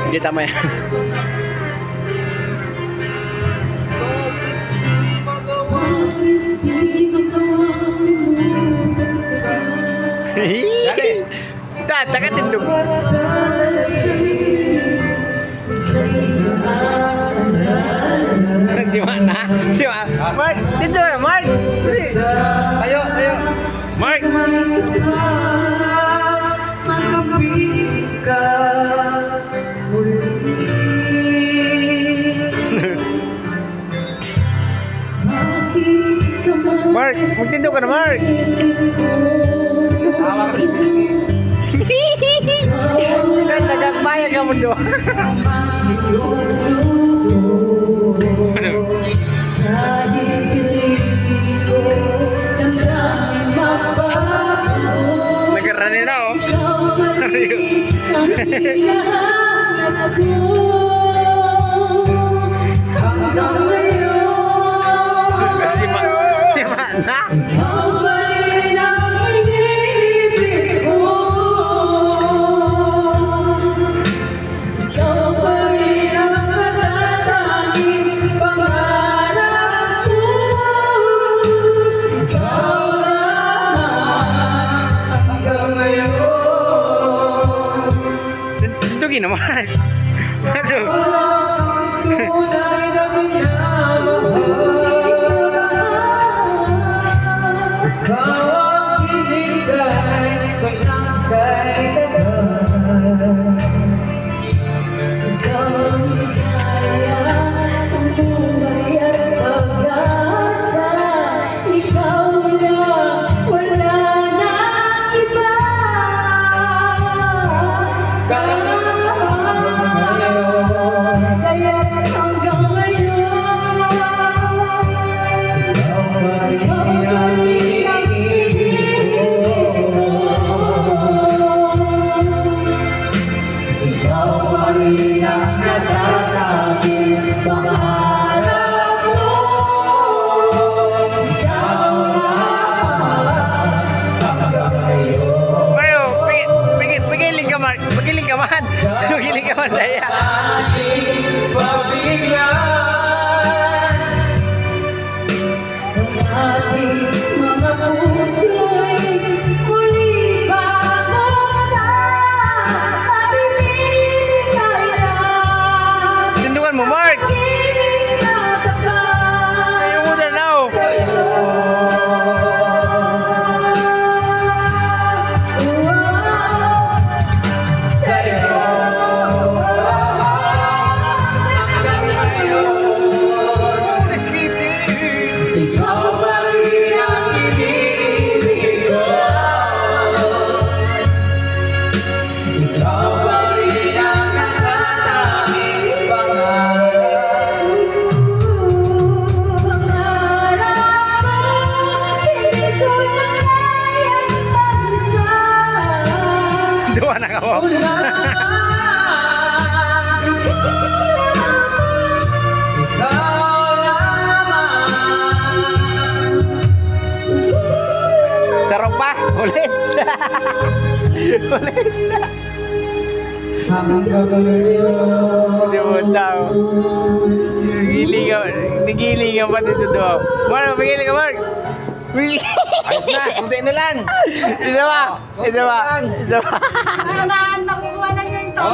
Hindi tama yan. Tatakan tindog. Si mana? Si mana? Mark, dito ya, Mark. Tayo, tayo. Mark. Mark, magtindo ka na, Mark. Nagagbayag ka mo doon. Nagkarani na, oh. Si mana? Tugin naman. Pigiling ka man. Pigiling ka man. Pigiling ka man saya. Tindukan mo, Mark. Ayaw mo na now. Dua na ka mo. Sarap pa. Ulit. Ulit. Hindi mo tao. Nagiling ka pa dito doon. Mark, magiling ka, Mark. Ayos na, kunti na lang. Isa pa. Isa pa. Isa pa.